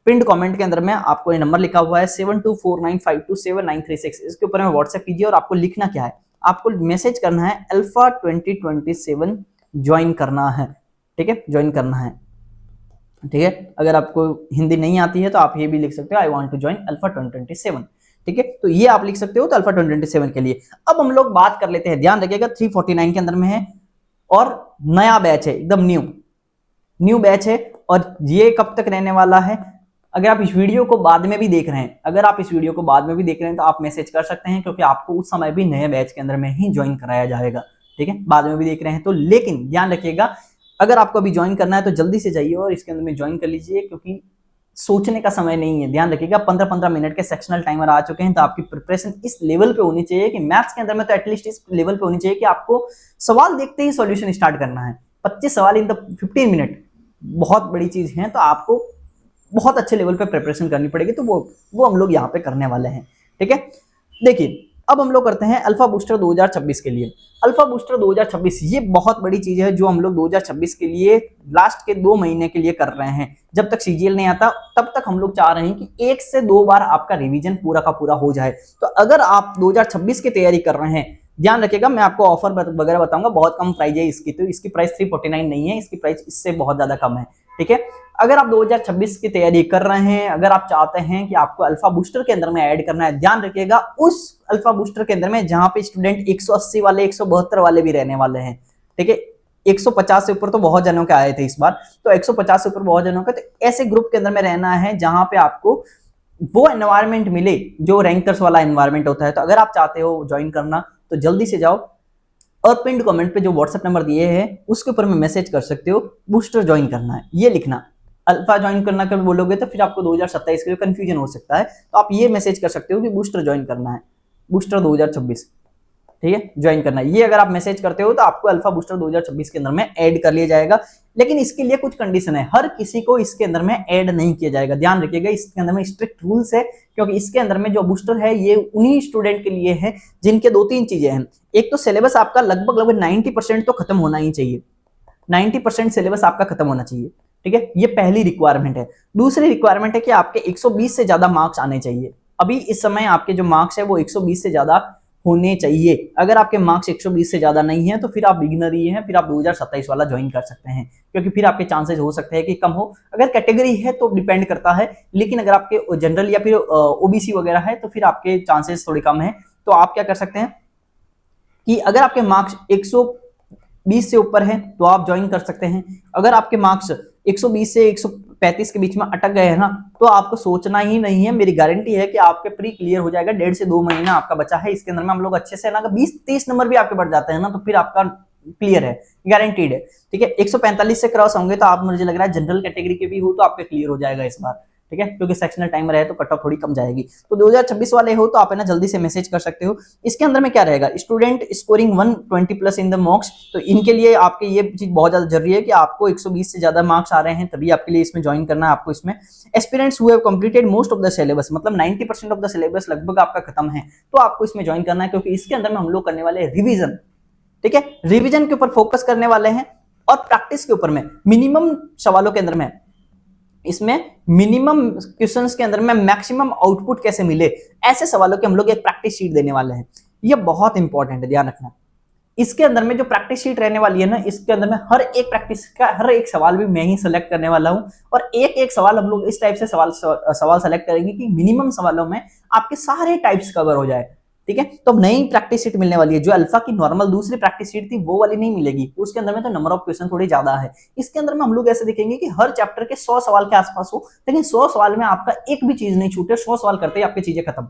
S1: पिंड कमेंट के अंदर में आपको ये नंबर लिखा हुआ है 7249527936। इसके ऊपर में व्हाट्सएप कीजिए और आपको लिखना क्या है, आपको मैसेज करना है अल्फा 2027 ज्वाइन करना है, ठीक है, ज्वाइन करना है, ठीक है। अगर आपको हिंदी नहीं आती है तो आप ये भी लिख सकते हो I want to join Alpha 2027, ठीक है। तो ये आप लिख सकते हो तो अल्फा 2027 के लिए। अब हम लोग बात कर लेते हैं, ध्यान रखिएगा 349 के अंदर में है और नया बैच है, एकदम न्यू बैच है। और ये कब तक रहने वाला है, अगर आप इस वीडियो को बाद में भी देख रहे हैं, अगर आप इस वीडियो को बाद में भी देख रहे हैं तो आप मैसेज कर सकते हैं, क्योंकि आपको उस समय भी नए बैच के अंदर में ही ज्वाइन कराया जाएगा, ठीक है। बाद में भी देख रहे हैं तो, लेकिन ध्यान रखिएगा अगर आपको अभी ज्वाइन करना है तो जल्दी से जाइए और इसके अंदर में ज्वाइन कर लीजिए, क्योंकि सोचने का समय नहीं है। ध्यान रखिएगा 15-15 मिनट के सेक्शनल टाइमर आ चुके हैं, तो आपकी प्रिपरेशन इस लेवल पे होनी चाहिए कि मैथ्स के अंदर में तो एटलीस्ट इस लेवल पे होनी चाहिए कि आपको सवाल देखते ही सॉल्यूशन स्टार्ट करना है। 25 सवाल इन द 15 मिनट बहुत बड़ी चीज है, तो आपको बहुत अच्छे लेवल पे प्रिपरेशन करनी पड़ेगी। तो वो हम लोग यहाँ पे करने वाले हैं, ठीक है। देखिए अब हम लोग करते हैं अल्फा बूस्टर 2026 के लिए। अल्फा बूस्टर 2026 ये बहुत बड़ी चीज है जो हम लोग 2026 के लिए लास्ट के 2 महीने के लिए कर रहे हैं। जब तक सीजीएल नहीं आता तब तक हम लोग चाह रहे हैं कि 1 से 2 बार आपका रिवीजन पूरा का पूरा हो जाए। तो अगर आप 2026 की तैयारी कर रहे हैं, ध्यान रखिएगा मैं आपको ऑफर वगैरह बताऊंगा, बहुत कम प्राइस है इसकी, तो इसकी प्राइस 349 नहीं है, इसकी प्राइस इससे बहुत ज्यादा कम है, ठीक है। अगर आप 2026 की तैयारी कर रहे हैं, अगर आप चाहते हैं कि आपको अल्फा बूस्टर के अंदर में ऐड करना है, ध्यान रखिएगा उस अल्फा बूस्टर के अंदर में जहां पे स्टूडेंट 180 वाले 172 वाले भी रहने वाले हैं, ठीक है। 150 से ऊपर तो बहुत जनों के आए थे इस बार, तो 150 से ऊपर बहुत जनों के, तो ऐसे ग्रुप के अंदर में रहना है जहां पे आपको वो एनवायरनमेंट मिले जो रैंकर्स वाला एनवायरनमेंट होता है। तो अगर आप चाहते हो ज्वाइन करना तो जल्दी से जाओ और पिंड कमेंट पे जो व्हाट्सएप नंबर दिए हैं उसके ऊपर में मैसेज कर सकते हो, बूस्टर ज्वाइन करना है ये लिखना। अल्फा ज्वाइन करना कर बोलोगे तो फिर आपको 2027 के लिए कंफ्यूजन हो सकता है, तो आप ये मैसेज कर सकते हो कि बूस्टर ज्वाइन करना है, बूस्टर 2026, ठीक है, ज्वाइन करना है। ये अगर आप मैसेज करते हो तो आपको अल्फा बूस्टर 2026 के अंदर में ऐड कर लिया जाएगा। लेकिन इसके लिए कुछ कंडीशन है, हर किसी को इसके अंदर में ऐड नहीं किया जाएगा, ध्यान रखिएगा, इसके अंदर में स्ट्रिक्ट रूल्स है, क्योंकि इसके अंदर में जो बूस्टर है ये उन्हीं स्टूडेंट के लिए है जिनके दो तीन चीजें हैं। एक तो सिलेबस आपका लगभग 90% तो खत्म होना ही चाहिए, 90% सिलेबस आपका खत्म होना चाहिए, ठीक है, ये पहली रिक्वायरमेंट है। दूसरी रिक्वायरमेंट है कि आपके 120 से ज्यादा मार्क्स आने चाहिए। अभी इस समय आपके जो मार्क्स है वो 120 से ज्यादा होने चाहिए। अगर आपके मार्क्स 120 से ज्यादा नहीं है तो फिर आप बिगिनर ही हैं, फिर आप 2027 वाला ज्वाइन कर सकते हैं, क्योंकि फिर आपके चांसेस हो सकते हैं कि कम हो। अगर कैटेगरी है तो डिपेंड करता है, लेकिन अगर आपके जनरल या फिर ओबीसी वगैरह है तो फिर आपके चांसेस थोड़े कम है। तो आप क्या कर सकते हैं कि अगर आपके मार्क्स 120 से ऊपर है तो आप ज्वाइन कर सकते हैं। अगर आपके मार्क्स 120 से 135 के बीच में अटक गए हैं ना, तो आपको सोचना ही नहीं है, मेरी गारंटी है कि आपके प्री क्लियर हो जाएगा। 1.5 से 2 महीना आपका बचा है, इसके अंदर में हम लोग अच्छे से ना 20-30 नंबर भी आपके बढ़ जाते हैं ना, तो फिर आपका क्लियर है, गारंटीड है, ठीक है। 145 से क्रॉस होंगे तो आप, मुझे लग रहा है जनरल कैटेगरी के भी हो तो आपके क्लियर हो जाएगा इस बार, ठीक है, क्योंकि सेक्शनल टाइमर है तो कट ऑफ थोड़ी कम जाएगी। तो 2026 वाले हो तो आप है ना जल्दी से मैसेज कर सकते हो। इसके अंदर में क्या रहेगा, student scoring 120 plus in the मॉक्स, तो इनके लिए आपके ये चीज बहुत ज्यादा जरूरी है कि आपको 120 से ज्यादा मार्क्स आ रहे हैं तभी आपके लिए इसमें ज्वाइन करना है। आपको इसमें aspirants who have completed most of the syllabus, मतलब 90% ऑफ द सिलेबस लगभग आपका खत्म है, तो आपको इसमें ज्वाइन करना है, क्योंकि इसके अंदर में हम लोग करने वाले हैं रिविजन, ठीक है, रिविजन के ऊपर फोकस करने वाले हैं और प्रैक्टिस के ऊपर में मिनिमम सवालों के अंदर में, इसमें मिनिमम क्वेश्चंस के अंदर में मैक्सिमम आउटपुट कैसे मिले, ऐसे सवालों के हम लोग एक प्रैक्टिस शीट देने वाले हैं। ये बहुत इंपॉर्टेंट है, ध्यान रखना। इसके अंदर में जो प्रैक्टिस शीट रहने वाली है ना, इसके अंदर में हर एक प्रैक्टिस का हर एक सवाल भी मैं ही सेलेक्ट करने वाला हूं, और एक एक सवाल हम लोग इस टाइप से सवाल सेलेक्ट करेंगे कि मिनिमम सवालों में आपके सारे टाइप्स कवर हो जाए, ठीक है। तो नई प्रैक्टिस शीट मिलने वाली है, जो अल्फा की नॉर्मल दूसरी प्रैक्टिस शीट थी वो वाली नहीं मिलेगी, उसके अंदर में तो नंबर ऑफ क्वेश्चन थोड़ी ज्यादा है। इसके अंदर में हम लोग ऐसे देखेंगे कि हर चैप्टर के 100 सवाल के आसपास हो, लेकिन 100 सवाल में आपका एक भी चीज नहीं छूटे, 100 सवाल करते ही आपकी चीजें खत्म,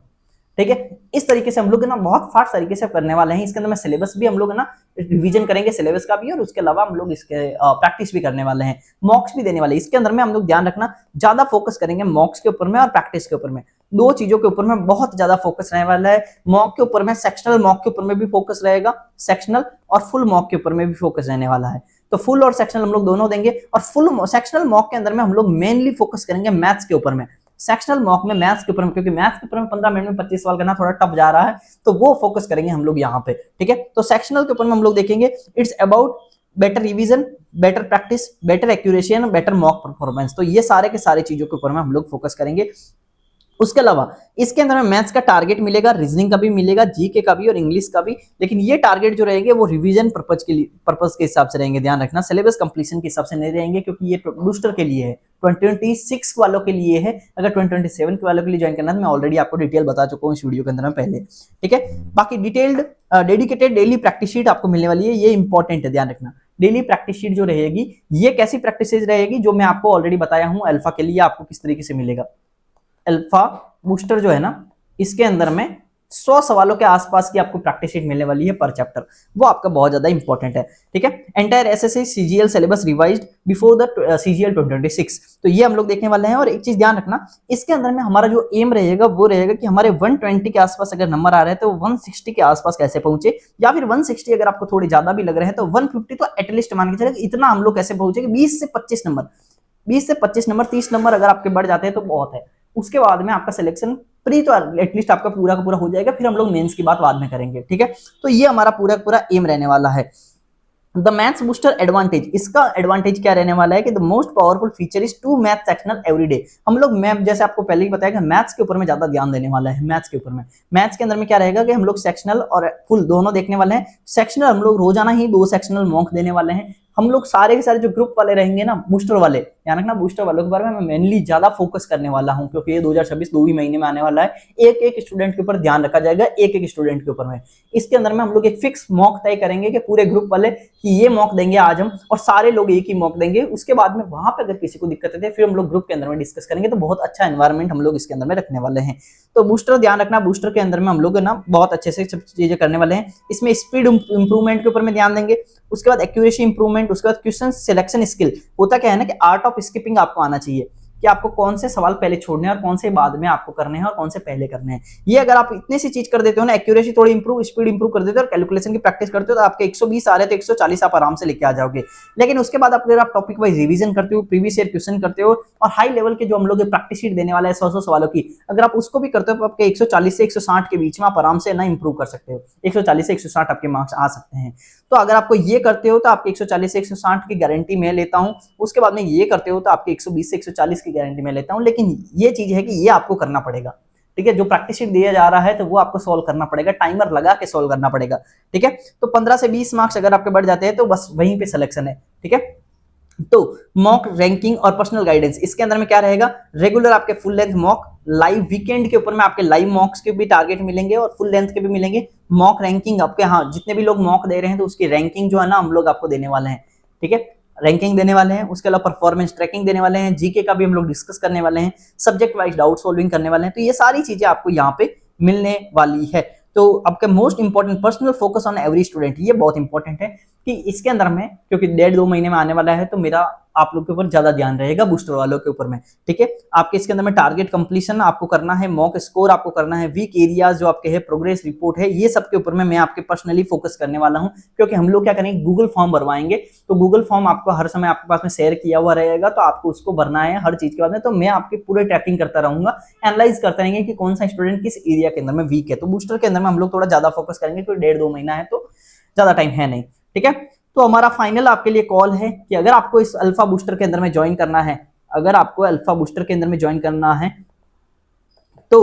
S1: ठीक है। इस तरीके से हम लोग ना बहुत फास्ट तरीके से करने वाले हैं। इसके अंदर में सिलेबस भी हम लोग ना रिवीजन करेंगे सिलेबस का भी, और उसके अलावा हम लोग इसके प्रैक्टिस भी करने वाले हैं, मॉक्स भी देने वाले हैं। इसके अंदर में हम लोग ध्यान रखना ज्यादा फोकस करेंगे मॉक्स के ऊपर में और प्रैक्टिस के ऊपर में, दो चीजों के ऊपर में बहुत ज्यादा फोकस रहने वाला है। मॉक के ऊपर में, सेक्शनल मॉक के ऊपर में भी फोकस रहेगा, सेक्शनल और फुल मॉक के ऊपर में भी फोकस रहने वाला है। तो फुल और सेक्शनल हम लोग दोनों देंगे, और फुल सेक्शनल मॉक के अंदर में हम लोग मेनली फोकस करेंगे मैथ्स के ऊपर में। सेक्शनल मॉक में मैथ्स के ऊपर में, क्योंकि मैथ्स के ऊपर में 15 मिनट में 25 सवाल करना थोड़ा टफ जा रहा है, तो वो फोकस करेंगे हम लोग यहाँ पे, ठीक है। तो सेक्शनल के ऊपर में हम लोग देखेंगे it's about better revision, better practice, better accuracy and better mock performance. तो ये सारे के सारे चीजों के ऊपर में हम लोग फोकस करेंगे। उसके अलावा इसके अंदर में मैथ्स का टारगेट मिलेगा, रीजनिंग का भी मिलेगा, जीके का भी और इंग्लिश का भी, लेकिन ये टारगेट जो रहेंगे वो रिवीजन पर्पस के हिसाब से रहेंगे, ध्यान रखना, सिलेबस कंप्लीशन के हिसाब से नहीं रहेंगे, क्योंकि ये बूस्टर के लिए है, 2026 वालों के लिए है। अगर 2027 के वालों के लिए ज्वाइन करना है तो मैं ऑलरेडी आपको डिटेल बता चुका हूँ इस वीडियो के अंदर में पहले, ठीक है। बाकी detailed dedicated daily practice sheet आपको मिलने वाली है, ये इंपॉर्टेंट है, ध्यान रखना। डेली प्रैक्टिस शीट जो रहेगी ये कैसी प्रैक्टिस रहेगी, जो मैं आपको ऑलरेडी बताया हूँ अल्फा के लिए आपको किस तरीके से मिलेगा। अल्फा बूस्टर जो है ना, इसके अंदर में 100 सवालों के आसपास की आपको प्रैक्टिस शीट मिलने वाली है पर चैप्टर, वो आपका बहुत ज्यादा इंपॉर्टेंट है, ठीक है। Entire SSC CGL syllabus revised before the CGL 2026, तो ये हम लोग देखने वाले हैं। और एक चीज ध्यान रखना, इसके अंदर में हमारा जो एम रहेगा वो रहेगा कि हमारे 120 के आसपास अगर नंबर आ रहे हैं तो 160 के आसपास कैसे पहुंचे, या फिर 160 अगर आपको थोड़ी ज्यादा भी लग रहे हैं तो 150 तो एटलीस्ट मान के चले इतना हम लोग कैसे पहुंचे, 20 से 25 नंबर, 20 से 25 नंबर, 30 नंबर अगर आपके बढ़ जाते हैं तो बहुत है। उसके बाद में आपका सिलेक्शन प्री तो एटलीस्ट आपका पूरा का पूरा हो जाएगा, फिर हम लोग मेंस की बात बाद में करेंगे, ठीक है। तो ये हमारा पूरा का पूरा एम रहने वाला है। द मैथ्स बूस्टर एडवांटेज, इसका एडवांटेज क्या रहने वाला है कि the most powerful feature is to math sectional everyday. हम लोग मैम जैसे आपको पहले ही बताया कि मैथ्स के ऊपर में ज्यादा ध्यान देने वाला है। मैथ्स के ऊपर में, मैथ्स के अंदर में क्या रहेगा कि हम लोग सेक्शनल और फुल दोनों देखने वाले हैं। सेक्शनल हम लोग रोजाना ही 2 सेक्शनल मॉक देने वाले हैं, हम लोग सारे के सारे जो ग्रुप वाले रहेंगे ना, बूस्टर वाले, ध्यान रखना बूस्टर वालों के बारे में मैं मेनली ज्यादा फोकस करने वाला हूं, क्योंकि ये 2026 दो ही महीने में आने वाला है। एक एक स्टूडेंट के ऊपर ध्यान रखा जाएगा, एक एक स्टूडेंट के ऊपर में। इसके अंदर में हम लोग एक फिक्स मॉक तय करेंगे कि पूरे ग्रुप वाले कि ये मॉक देंगे आज हम, और सारे लोग एक ही मॉक देंगे। उसके बाद में वहां पे अगर किसी को दिक्कत है फिर हम लोग ग्रुप के अंदर में डिस्कस करेंगे। तो बहुत अच्छा एनवायरमेंट हम लोग इसके अंदर में रखने वाले हैं। तो बूस्टर ध्यान रखना, बूस्टर के अंदर में हम लोग ना बहुत अच्छे से सब चीजें करने वाले हैं। इसमें स्पीड इंप्रूवमेंट के ऊपर में ध्यान देंगे, उसके बाद एक्यूरेसी इंप्रूवमेंट, उसके बाद क्वेश्चन सिलेक्शन स्किल। होता क्या है ना कि आर्ट ऑफ स्किपिंग आपको आना चाहिए कि आपको कौन से सवाल पहले छोड़ने हैं और कौन से बाद में आपको करने हैं और कौन से पहले करने हैं। ये अगर आप इतनी सी चीज कर देते हो ना, एक्यूरेसी थोड़ी इंप्रूव, स्पीड इंप्रूव कर देते हो और कैलकुलेशन की प्रैक्टिस करते हो, तो आपके 120 आ रहे तो 140 आप आराम से लेके आ जाओगे। लेकिन उसके बाद अगर आप टॉपिक वाइज रिवीजन करते हो, प्रीवियस ईयर क्वेश्चन करते हो और हाई लेवल के जो हम लोग प्रैक्टिस शीट देने वाला है 100 सवालों की, अगर आप उसको भी करते हो तो आपके 140 से 160 के बीच में आप आराम से ना इंप्रूव कर सकते हो। 140 से 160 आपके मार्क्स आ सकते हैं। तो अगर आपको ये करते हो तो आपके 140 से 160 की गारंटी मैं लेता हूं। उसके बाद में ये करते हो तो आपके 120 से 140 की गारंटी मैं लेता हूं। लेकिन ये चीज है कि ये आपको करना पड़ेगा, ठीक है। जो प्रैक्टिस शीट दिया जा रहा है तो वो आपको सॉल्व करना पड़ेगा, टाइमर लगा के सॉल्व करना पड़ेगा, ठीक है। तो 15 से 20 मार्क्स अगर आपके बढ़ जाते हैं तो बस वहीं पे सिलेक्शन है, ठीक है। तो मॉक रैंकिंग और पर्सनल गाइडेंस, इसके अंदर में क्या रहेगा, रेगुलर आपके full length mock, live weekend के ऊपर में आपके लाइव मॉक्स के भी टारगेट मिलेंगे और फुल लेंथ के भी मिलेंगे। मॉक रैंकिंग आपके, हाँ जितने भी लोग मॉक दे रहे हैं तो उसकी रैंकिंग जो है ना हम लोग आपको देने वाले हैं, ठीक है। रैंकिंग देने वाले हैं, उसके अलावा परफॉर्मेंस ट्रैकिंग देने वाले हैं, जीके का भी हम लोग डिस्कस करने वाले हैं, सब्जेक्ट वाइज डाउट सॉल्विंग करने वाले हैं। तो ये सारी चीजें आपको यहाँ पे मिलने वाली है। तो आपका most important personal focus on every student, ये बहुत इंपॉर्टेंट है कि इसके अंदर में, क्योंकि 1.5-2 महीने में आने वाला है तो मेरा आप लोग के ऊपर ज्यादा ध्यान रहेगा बूस्टर वालों के ऊपर में, ठीक है। आपके इसके अंदर में टारगेट कंप्लीशन आपको करना है, मॉक स्कोर आपको करना है, वीक एरियाज जो आपके है, प्रोग्रेस रिपोर्ट है, ये सब के ऊपर में मैं आपके पर्सनली फोकस करने वाला हूं। क्योंकि हम लोग क्या करेंगे, गूगल फॉर्म भरवाएंगे, तो गूगल फॉर्म आपको हर समय आपके पास में शेयर किया हुआ रहेगा, तो आपको उसको भरना है हर चीज के बाद में। तो मैं आपकी पूरे ट्रैकिंग करता रहूंगा, एनालाइज करते रहेंगे कि कौन सा स्टूडेंट किस एरिया के अंदर में वीक है। तो बूस्टर के अंदर में हम लोग थोड़ा ज्यादा फोकस करेंगे, क्योंकि 1.5-2 महीना है तो ज्यादा टाइम है नहीं, ठीक है। तो हमारा फाइनल आपके लिए कॉल है कि अगर आपको इस अल्फा बूस्टर के अंदर में ज्वाइन करना है, अगर आपको अल्फा बूस्टर के अंदर में ज्वाइन करना है तो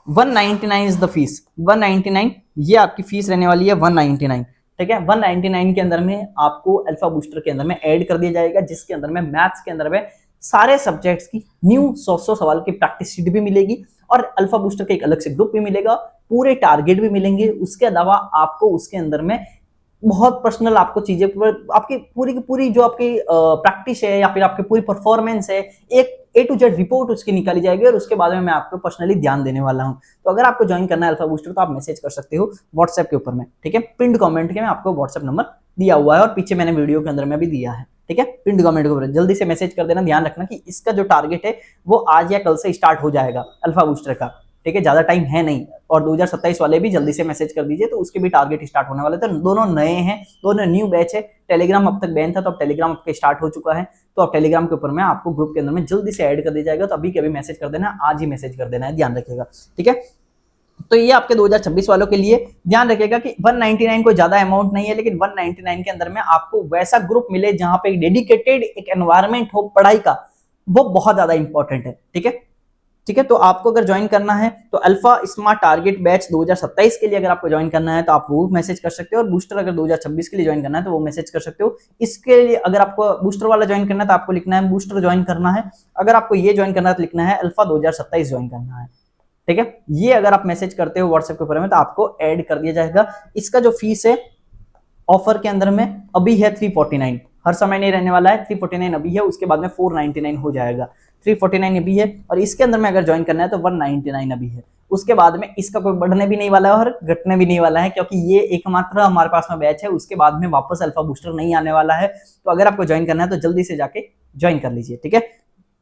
S1: 199 इज द फीस, 199 ये आपकी फीस रहने वाली है, 199, ठीक है। 199 के अंदर में आपको अल्फा बूस्टर के अंदर में ऐड कर दिया जाएगा, जिसके अंदर में मैथ्स के अंदर में सारे सब्जेक्ट्स की न्यू 100 सवाल की प्रैक्टिस शीट भी मिलेगी और अल्फा बूस्टर का एक अलग से ग्रुप भी मिलेगा, पूरे टारगेट भी मिलेंगे। उसके अलावा आपको उसके अंदर में बहुत पर्सनल आपको चीजें, आपकी पूरी की पूरी जो आपकी प्रैक्टिस है या फिर आपकी पूरी परफॉर्मेंस है, एक A to Z रिपोर्ट उसकी निकाली जाएगी और उसके बाद में मैं आपको पर्सनली ध्यान देने वाला हूं। तो अगर आपको ज्वाइन करना है अल्फा बूस्टर तो आप मैसेज कर सकते हो व्हाट्सएप के ऊपर में, ठीक है। पिंड कमेंट के में आपको व्हाट्सएप नंबर दिया हुआ है और पीछे मैंने वीडियो के अंदर में भी दिया है, ठीक है। पिंड कमेंट के ऊपर जल्दी से मैसेज कर देना। ध्यान रखना कि इसका जो टारगेट है वो आज या कल से स्टार्ट हो जाएगा अल्फा बूस्टर का, ठीक है, ज्यादा टाइम है नहीं। और 2027 वाले भी जल्दी से मैसेज कर दीजिए, तो उसके भी टारगेट स्टार्ट होने वाले थे। दोनों नए हैं, दोनों न्यू बैच है। टेलीग्राम अब तक बैन था, तो अब टेलीग्राम आपके स्टार्ट हो चुका है, तो अब टेलीग्राम के ऊपर में आपको ग्रुप के अंदर में जल्दी से ऐड कर दिया जाएगा। तो अभी के अभी मैसेज कर देना, आज ही मैसेज कर देना है, ध्यान रखिएगा, ठीक है। तो ये आपके 2026 वालों के लिए ध्यान रखिएगा कि 199 कोई ज्यादा अमाउंट नहीं है, लेकिन 199 के अंदर में आपको वैसा ग्रुप मिले जहां पे डेडिकेटेड एक एनवायरमेंट हो पढ़ाई का, वो बहुत ज्यादा इंपॉर्टेंट है, ठीक है। ठीक है, तो आपको अगर ज्वाइन करना है तो अल्फा स्मार्ट टारगेट बैच 2027 के लिए अगर आपको ज्वाइन करना है तो आप वो मैसेज कर सकते हो, और बूस्टर अगर 2026 के लिए ज्वाइन करना है तो वो मैसेज कर सकते हो। इसके लिए अगर आपको बूस्टर वाला ज्वाइन करना है तो आपको लिखना है बूस्टर ज्वाइन करना है, अगर आपको ये ज्वाइन करना है तो लिखना है अल्फा 2027 ज्वाइन करना है, ठीक है। ये अगर आप मैसेज करते हो व्हाट्सएप के ऊपर में तो आपको ऐड कर दिया जाएगा। इसका जो फीस है ऑफर के अंदर में अभी है 349, हर समय नहीं रहने वाला है, 349 अभी है, उसके बाद में 499 हो जाएगा। 349 अभी है और इसके अंदर में अगर ज्वाइन करना है तो 199 अभी है, उसके बाद में इसका कोई बढ़ने भी नहीं वाला है और घटने भी नहीं वाला है, क्योंकि ये एकमात्र हमारे पास में बैच है। उसके बाद में वापस अल्फा बूस्टर नहीं आने वाला है। तो अगर आपको ज्वाइन करना है तो जल्दी से जाके ज्वाइन कर लीजिए, ठीक है,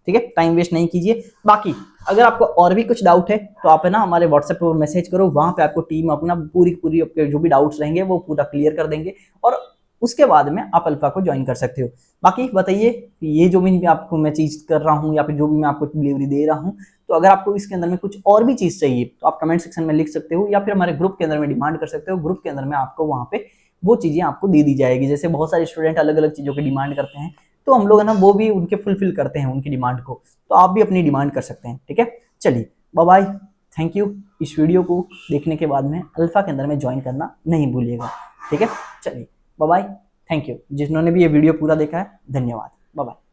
S1: ठीक है, टाइम वेस्ट नहीं कीजिए। बाकी अगर आपको और भी कुछ डाउट है तो आप है ना हमारे व्हाट्सएप पर मैसेज करो, वहां पे आपको टीम अपना पूरी आपके जो भी डाउट्स रहेंगे वो पूरा क्लियर कर देंगे और उसके बाद में आप अल्फा को ज्वाइन कर सकते हो। बाकी बताइए ये जो भी आपको मैं चीज कर रहा हूँ या फिर जो भी मैं आपको डिलीवरी दे रहा हूँ, तो अगर आपको इसके अंदर में कुछ और भी चीज चाहिए तो आप कमेंट सेक्शन में लिख सकते हो या फिर हमारे ग्रुप के अंदर में डिमांड कर सकते हो। ग्रुप के अंदर में आपको वहां पे वो चीजें आपको दे दी जाएगी। जैसे बहुत सारे स्टूडेंट अलग अलग चीजों की डिमांड करते हैं, तो हम लोग है ना वो भी उनके फुलफिल करते हैं उनकी डिमांड को, तो आप भी अपनी डिमांड कर सकते हैं, ठीक है। चलिए बाय बाय, थैंक यू। इस वीडियो को देखने के बाद में अल्फा के अंदर में ज्वाइन करना नहीं भूलिएगा, ठीक है। चलिए बाय बाय। Thank you. जिन्होंने भी ये वीडियो पूरा देखा है, धन्यवाद। Bye bye.